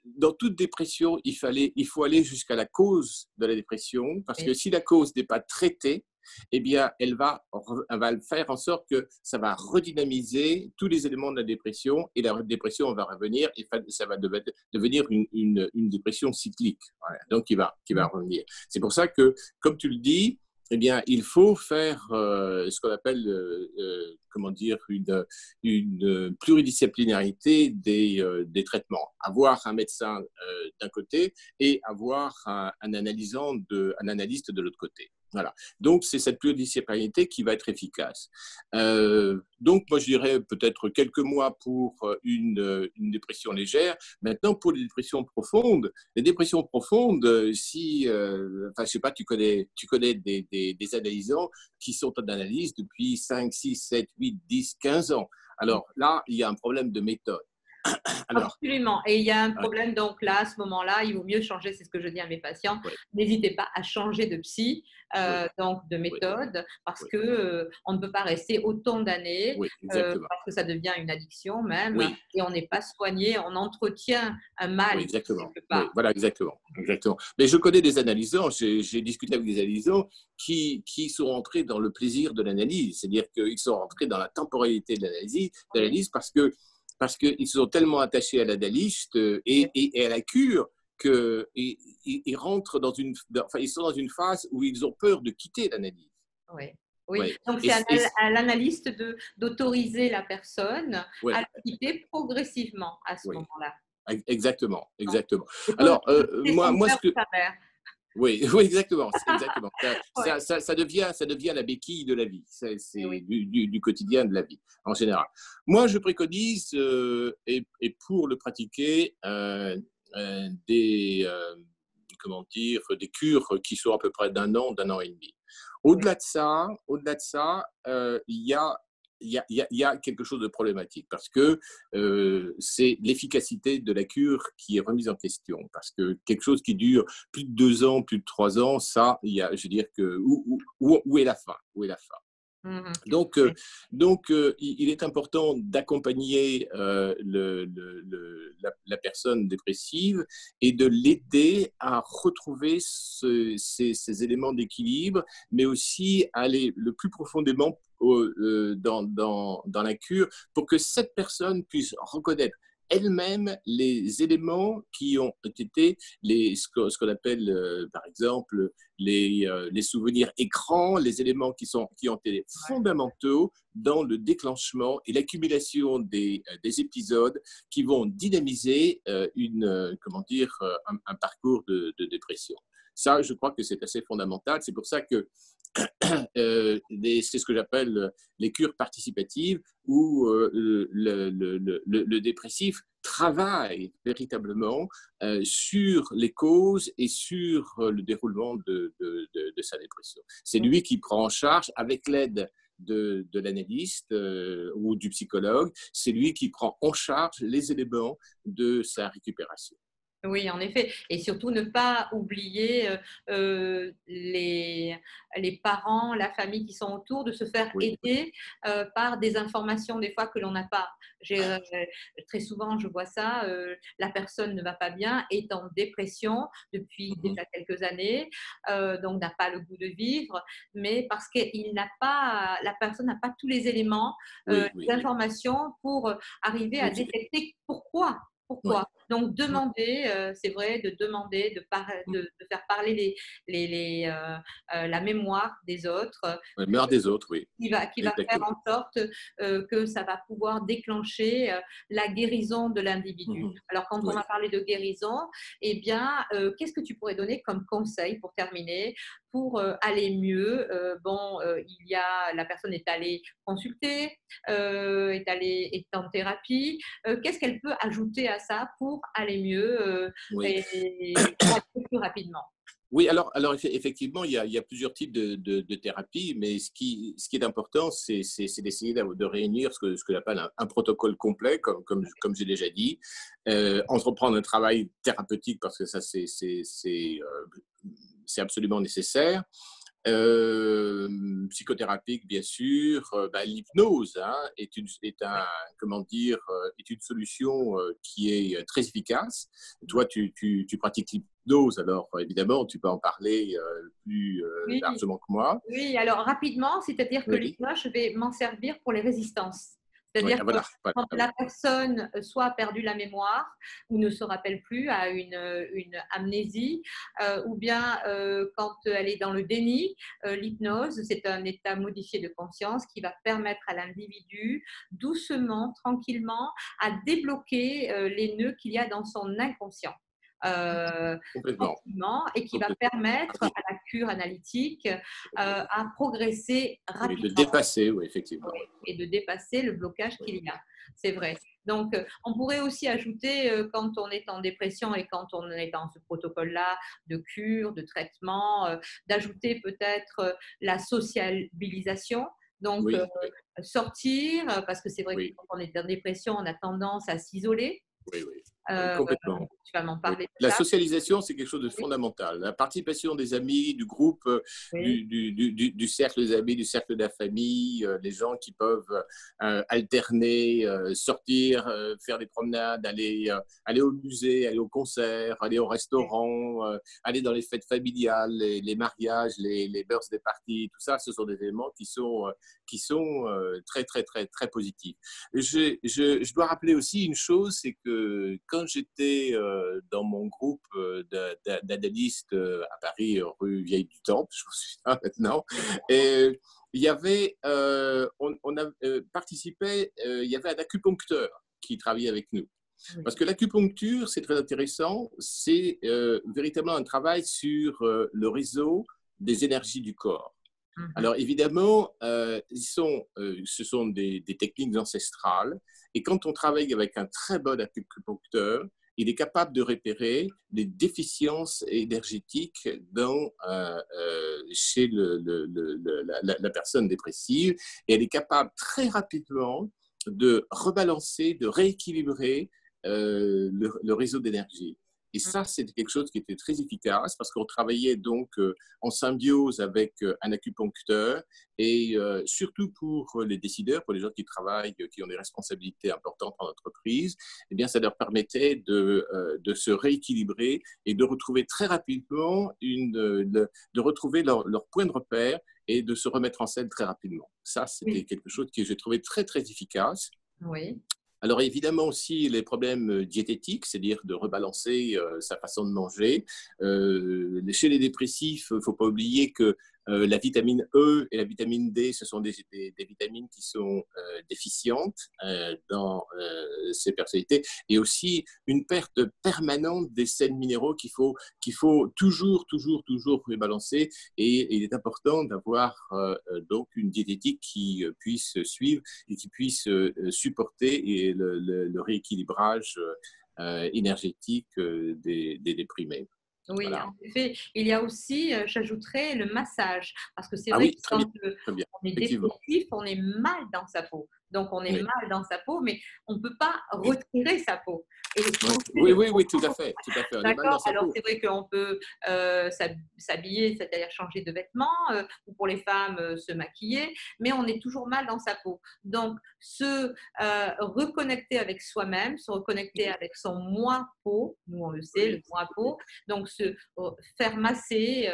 dans toute dépression, il faut aller jusqu'à la cause de la dépression, parce que si la cause n'est pas traitée, eh bien, elle va faire en sorte que ça va redynamiser tous les éléments de la dépression et la dépression va revenir et ça va devenir une dépression cyclique. Voilà. Donc, qui va revenir. C'est pour ça que, comme tu le dis, eh bien, il faut faire ce qu'on appelle, comment dire, une pluridisciplinarité des traitements. Avoir un médecin d'un côté et avoir un analyste de l'autre côté. Voilà. Donc, c'est cette pluridisciplinarité qui va être efficace. Donc, moi, je dirais peut-être quelques mois pour une dépression légère. Maintenant, pour les dépressions profondes, si, enfin, je sais pas, tu connais des analysants qui sont en analyse depuis 5, 6, 7, 8, 10, 15 ans. Alors là, il y a un problème de méthode. Alors, Absolument. Et il y a un ouais, problème, donc là, à ce moment-là, il vaut mieux changer, c'est ce que je dis à mes patients, ouais, n'hésitez pas à changer de psy, oui, donc de oui, méthode, parce oui, que on ne peut pas rester autant d'années, oui, exactement. parce que ça devient une addiction même, Oui, et on n'est pas soigné, on entretient un oui, mal exactement. quelque Oui, part. voilà, exactement. Exactement. Mais je connais des analysants, j'ai discuté avec des analysants qui sont entrés dans le plaisir de l'analyse, c'est-à-dire qu'ils sont entrés dans la temporalité de Oui, l'analyse parce qu'ils sont tellement attachés à l'analyste oui, et à la cure qu'ils rentrent enfin, ils sont dans une phase où ils ont peur de quitter l'analyse. oui. Oui, Oui. donc c'est à l'analyste d'autoriser la personne Ouais, à le quitter progressivement à ce oui, moment-là. exactement, Donc, exactement. c'est pas Alors, c'est son moi, père ce ou que, sa mère. oui, oui, exactement, exactement. Ouais, Ça devient la béquille de la vie. eh oui. C'est du quotidien de la vie, en général. Moi, je préconise, et pour le pratiquer, des, comment dire, des cures qui sont à peu près d'un an et demi. Oui. Au-delà de ça, il y a quelque chose de problématique parce que c'est l'efficacité de la cure qui est remise en question. Parce que quelque chose qui dure plus de 2 ans, plus de 3 ans, ça, je veux dire que où est la fin? Où est la fin? Mhm. Donc, Oui. il est important d'accompagner la personne dépressive et de l'aider à retrouver ces éléments d'équilibre, mais aussi aller le plus profondément dans la cure pour que cette personne puisse reconnaître elle-même les éléments qui ont été ce qu'on appelle, par exemple, les souvenirs écrans, les éléments qui ont été fondamentaux dans le déclenchement et l'accumulation des épisodes qui vont dynamiser comment dire, un parcours de dépression. Ça, je crois que c'est assez fondamental. C'est pour ça que c'est ce que j'appelle les cures participatives où le dépressif travaille véritablement sur les causes et sur le déroulement de sa dépression. C'est lui qui prend en charge, avec l'aide de l'analyste ou du psychologue, c'est lui qui prend en charge les éléments de sa récupération. Oui, en effet. Et surtout, ne pas oublier les parents, la famille qui sont autour, de se faire Oui. aider par des informations des fois que l'on n'a pas. Très souvent, je vois ça, la personne ne va pas bien, est en dépression depuis déjà quelques années, donc n'a pas le goût de vivre, mais parce que la personne n'a pas tous les éléments, Oui, les oui, oui. informations pour arriver à Oui, détecter pourquoi. oui, Pourquoi? Donc oui. demander, c'est vrai, de demander, de faire parler la mémoire des autres, La meilleure des autres, oui, qui va faire exactement. en sorte que ça va pouvoir déclencher la guérison de l'individu. Alors, quand on Oui. va parler de guérison, eh bien, qu'est-ce que tu pourrais donner comme conseil pour terminer, pour aller mieux? Bon, la personne est allée consulter, est en thérapie. Qu'est-ce qu'elle peut ajouter à ça pour aller mieux Oui. et pour aller plus rapidement? Oui, alors effectivement, il y a plusieurs types de thérapies, mais ce qui est important, c'est d'essayer de réunir ce que j'appelle un protocole complet, comme j'ai déjà dit, entreprendre un travail thérapeutique parce que ça, c'est absolument nécessaire. Psychothérapique, bien sûr. L'hypnose hein, comment dire, est une solution qui est très efficace. Toi, tu pratiques l'hypnose, alors évidemment, tu peux en parler plus Oui. largement que moi. Oui, alors rapidement, c'est-à-dire que Oui, l'hypnose, je vais m'en servir pour les résistances. oui, C'est-à-dire ah, que voilà, voilà, quand ah la oui. personne soit a perdu la mémoire ou ne se rappelle plus, a une amnésie, ou bien quand elle est dans le déni, l'hypnose, c'est un état modifié de conscience qui va permettre à l'individu, doucement, tranquillement, à débloquer les nœuds qu'il y a dans son inconscient. Euh, Complètement, Tranquillement, et qui va complètement. Ah permettre oui, à la cure analytique à progresser oui, de rapidement dépasser, oui, effectivement. et de dépasser le blocage Oui, qu'il y a. C'est vrai. Donc, on pourrait aussi ajouter, quand on est en dépression et quand on est dans ce protocole-là de cure, de traitement, d'ajouter peut-être la sociabilisation. Donc, oui, oui, sortir, parce que c'est vrai que oui, quand on est en dépression, on a tendance à s'isoler. oui, oui, oui, Euh, complètement. Tu vas m'en Oui. parler de La ça. socialisation, c'est quelque chose de Oui. fondamental. La participation des amis, du groupe, Oui. du cercle des amis, du cercle de la famille, les gens qui peuvent alterner, sortir, faire des promenades, aller au musée, aller au concert, aller au restaurant, aller dans les fêtes familiales, les mariages, les birthday parties, tout ça, ce sont des éléments qui sont très, très, très, très positifs. Je dois rappeler aussi une chose, c'est que quand j'étais dans mon groupe d'analystes à Paris, rue Vieille du Temple, je me souviens maintenant, et il y avait, on a participé, il y avait un acupuncteur qui travaillait avec nous. Oui. Parce que l'acupuncture, c'est très intéressant, c'est véritablement un travail sur le réseau des énergies du corps. Mhm. Alors évidemment, ce sont des techniques ancestrales et quand on travaille avec un très bon acupuncteur, il est capable de repérer les déficiences énergétiques chez la personne dépressive, et elle est capable très rapidement de rebalancer, de rééquilibrer le réseau d'énergie. Et ça, c'était quelque chose qui était très efficace parce qu'on travaillait donc en symbiose avec un acupuncteur, et surtout pour les décideurs, pour les gens qui travaillent, qui ont des responsabilités importantes en entreprise, eh bien, ça leur permettait de se rééquilibrer et de retrouver très rapidement de retrouver leur point de repère et de se remettre en scène très rapidement. Ça, c'était Oui. quelque chose que j'ai trouvé très, très efficace. Oui. Alors évidemment aussi les problèmes diététiques, c'est-à-dire de rebalancer sa façon de manger. Chez les dépressifs, il ne faut pas oublier que la vitamine E et la vitamine D, ce sont des vitamines qui sont déficientes dans ces personnalités, et aussi une perte permanente des sels minéraux qu'il faut toujours, toujours, toujours rebalancer. Et il est important d'avoir donc une diététique qui puisse suivre et qui puisse supporter le rééquilibrage énergétique des déprimés. Oui, Voilà. en effet. Il y a aussi, j'ajouterais le massage, parce que c'est Ah vrai que oui, très bien, quand, très bien, on est effectivement. dépressif, on est mal dans sa peau. Donc on est Oui, mal dans sa peau, mais on ne peut pas oui, retirer sa peau et oui, changer oui, de oui, peau. oui, tout à fait, tout à fait. On est mal dans D'accord? sa Alors peau. c'est vrai qu'on peut, s'habiller, c'est-à-dire changer de vêtements, ou pour les femmes, se maquiller, mais on est toujours mal dans sa peau. Donc reconnecter avec soi-même, se reconnecter Oui, avec son moi peau, nous on le sait, le oui, moi oui, peau, donc faire masser,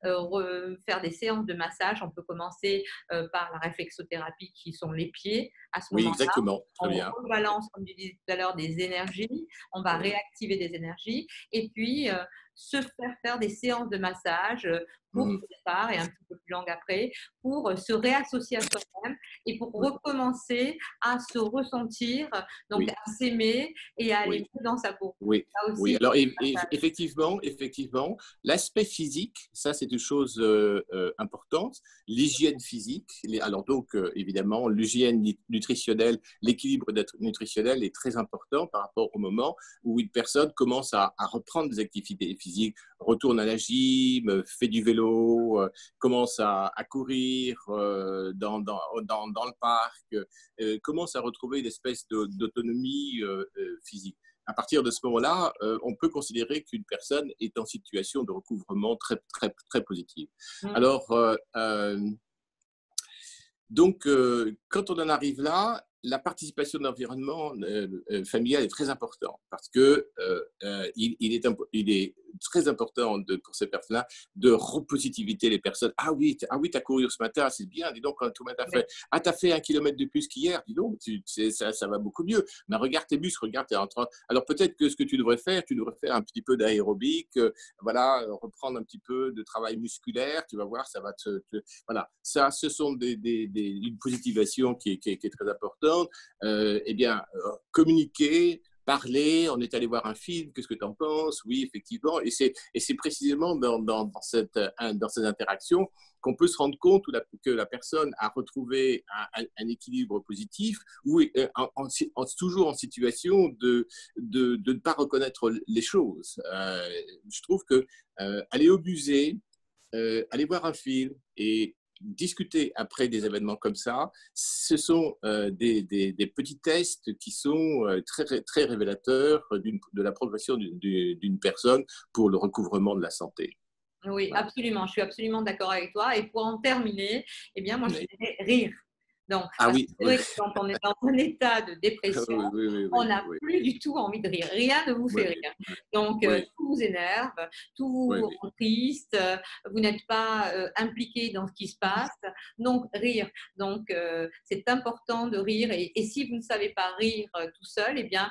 faire des séances de massage. On peut commencer par la réflexothérapie qui sont les pieds. À ce oui, moment-là, exactement, très on bien. Oui, rebalance, comme tu disais tout à l'heure, des énergies, on va oui. réactiver des énergies et puis se faire des séances de massage courtes Mhm. au départ et un petit peu plus longues après pour se réassocier à soi-même et pour Oui, recommencer à se ressentir, donc oui, à s'aimer et à aller oui. mieux dans sa peau. Oui, Ça oui. aussi, Alors effectivement, l'aspect physique, ça c'est une chose importante. L'hygiène physique, alors donc évidemment l'hygiène nutritionnelle, l'équilibre nutritionnel est très important par rapport au moment où une personne commence à reprendre des activités physiques, retourne à la gym, fait du vélo, commence à courir dans le parc, commence à retrouver une espèce d'autonomie physique. À partir de ce moment-là, on peut considérer qu'une personne est en situation de recouvrement très, très, très positive. mmh, Alors, donc, quand on en arrive là, la participation de l'environnement familial est très importante parce que il est très important pour ces personnes-là de repositiviter les personnes. Ah oui, tu as couru ce matin, c'est bien. Dis donc, comment tu as ouais, fait? Ah, tu as fait 1 kilomètre de plus qu'hier. Dis donc, ça va beaucoup mieux. Mais regarde tes muscles, regarde tes entraînements. Alors peut-être que ce que tu devrais faire un petit peu d'aérobic, voilà, reprendre un petit peu de travail musculaire. Tu vas voir, ça va voilà, ça, ce sont une positivation qui est très importante. Eh bien, communiquer, parler, on est allé voir un film, qu'est-ce que tu en penses? Oui, effectivement. Et c'est précisément dans ces interactions qu'on peut se rendre compte que la personne a retrouvé un équilibre positif ou est toujours en situation de ne pas reconnaître les choses. Je trouve que aller au musée, aller voir un film et discuter après des événements comme ça, ce sont des petits tests qui sont très, très révélateurs de la progression d'une personne pour le recouvrement de la santé. oui, Voilà. absolument. Je suis absolument d'accord avec toi. Et pour en terminer, eh bien, moi, je Oui. dirais rire. Donc, Ah parce que oui, c'est vrai que quand on est dans un état de dépression, oui, oui, oui, on oui, n'a oui, plus du tout envie de rire. Rien ne vous oui, fait oui, rire. Donc, oui, tout vous énerve, tout vous oui, oui. rend triste, vous n'êtes pas impliqué dans ce qui se passe. Donc, rire. Donc, c'est important de rire. Et si vous ne savez pas rire tout seul, eh bien,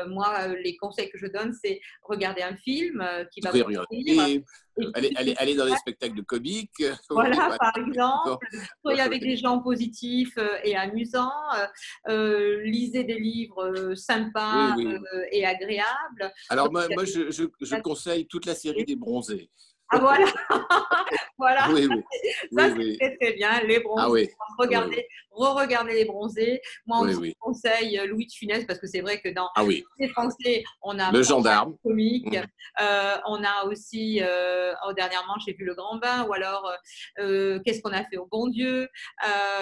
moi, les conseils que je donne, c'est regarder un film qui va vous Rire, faire rire. et Et puis, aller dans les spectacles comiques. Oui, voilà, voilà. par Bon, exemple, soyez avec oui, des gens positifs et amusants, lisez des livres oui, sympas oui. et agréables. Alors moi, Regardez je conseille toute la série des Bronzés. Ah voilà, voilà, Oui, oui, oui, ça oui. c'est très bien, les Ah bronzés, oui, ah oui, oui, re-regarder les bronzés. Moi oui, aussi, oui. je conseille Louis de Funès parce que c'est vrai que dans Ah oui, les ah oui. Français, on a Le pas mal gendarme. de comiques, Mhm. on a aussi, oh, dernièrement, j'ai vu Le Grand Bain ou alors Qu'est-ce qu'on a fait au bon Dieu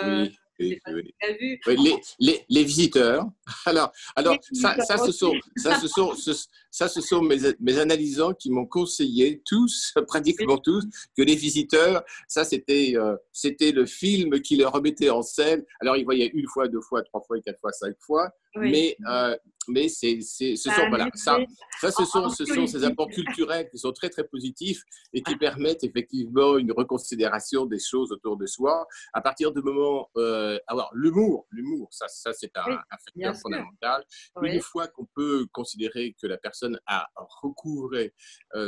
Oui, je ne sais oui, pas si oui. tu as vu. Oui, les visiteurs. Les Ça, visiteurs aussi. ce sont mes analysants qui m'ont conseillé, tous, pratiquement tous, que les visiteurs, ça, c'était le film qui les remettait en scène. Alors, ils voyaient une fois, deux fois, trois fois, quatre fois, cinq fois, Oui, mais ce ça a sont, un voilà, effet ce sont ces anxiolytique. apports culturels qui sont très, très positifs et qui permettent effectivement une reconsidération des choses autour de soi à partir du moment, alors l'humour, ça c'est Oui, un bien facteur sûr. fondamental. Une Oui. fois qu'on peut considérer que la personne a recouvré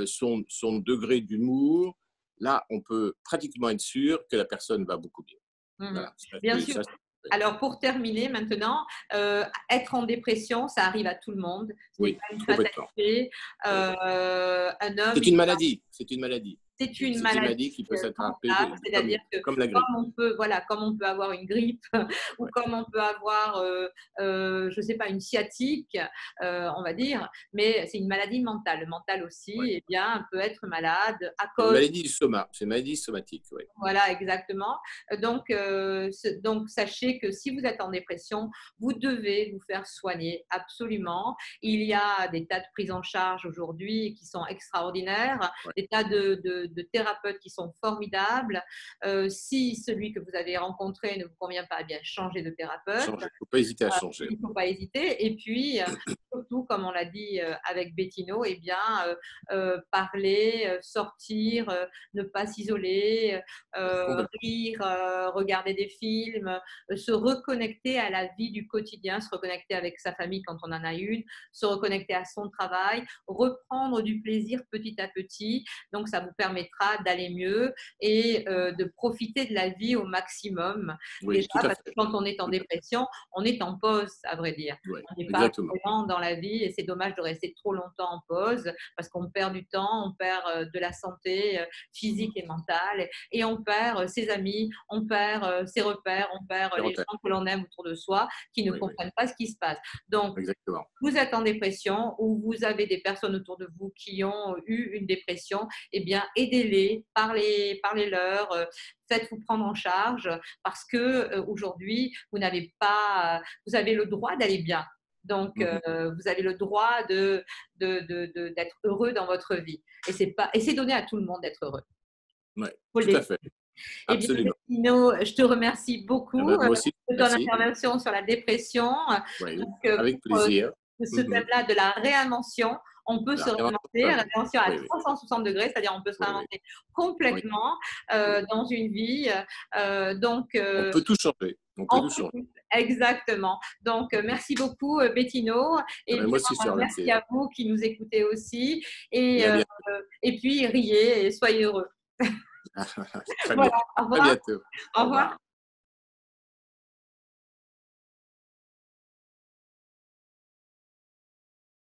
son degré d'humour, là, on peut pratiquement être sûr que la personne va beaucoup mieux. Mhm. Voilà, Bien sûr. ça, Alors, pour terminer maintenant, être en dépression, ça arrive à tout le monde. Ce n'est oui, pas une complètement. fatalité. Oui. Un homme, C'est une maladie, c'est une maladie. c'est une C'est une maladie maladie qui peut mentale, s'attraper c'est-à-dire que comme la grippe. voilà, comme on peut avoir une grippe ou Ouais. comme on peut avoir, je ne sais pas, une sciatique, on va dire, mais c'est une maladie mentale. Le mental aussi, Ouais. eh bien, peut être malade à C'est une cause. maladie du soma, c'est une maladie somatique. Oui. Voilà, exactement. Donc, sachez que si vous êtes en dépression, vous devez vous faire soigner absolument. Il y a des tas de prises en charge aujourd'hui qui sont extraordinaires, Ouais. des tas de thérapeutes qui sont formidables. Si celui que vous avez rencontré ne vous convient pas, eh bien, changez de thérapeute. Changer. Il ne faut pas hésiter à changer. Il ne faut pas hésiter. Et puis, surtout, comme on l'a dit avec Bettino, eh bien, parler, sortir, ne pas s'isoler, rire, regarder des films, se reconnecter à la vie du quotidien, se reconnecter avec sa famille quand on en a une, se reconnecter à son travail, reprendre du plaisir petit à petit. Donc, ça vous permettra d'aller mieux et de profiter de la vie au maximum. Oui, Déjà, tout à parce que fait. quand on est en Tout à fait. dépression, on est en pause, à vrai dire. Oui, On n'est pas exactement. vraiment dans la vie et c'est dommage de rester trop longtemps en pause parce qu'on perd du temps, on perd de la santé physique et mentale et on perd ses amis, on perd ses repères, on perd les Quarantaine. gens que l'on aime autour de soi qui ne Oui, oui, comprennent pas ce qui se passe. Donc, exactement. vous êtes en dépression ou vous avez des personnes autour de vous qui ont eu une dépression, eh bien, aidez-les, parlez-leur, faites-vous prendre en charge parce que aujourd'hui, vous avez le droit d'aller bien. Donc, Mhm. vous avez le droit d'être heureux dans votre vie. Et c'est donné à tout le monde d'être heureux. Oui, Faut le tout à décider. fait. Eh bien, Absolument. Bettino, je te remercie Ah beaucoup ben, moi aussi, de ton merci. intervention sur la dépression. Oui, Donc, avec pour plaisir. ce Mhm. thème-là de la réinvention, on peut se La réinvention de réinventer, la la vie. réinvention à Oui, oui, 360 degrés, c'est-à-dire on peut se oui, oui, réinventer oui, complètement oui. dans une vie. Donc, On peut tout changer. On peut on tout peut changer. tout. Exactement. Donc, Mhm. merci beaucoup, Bettino. Ah Et ben, moi aussi, bien, c'est un merci plaisir. à vous qui nous écoutez aussi. Et, Et à euh, bientôt. et puis, riez et soyez heureux. Très bien. Voilà. Au À revoir. bientôt. Au Au revoir. revoir.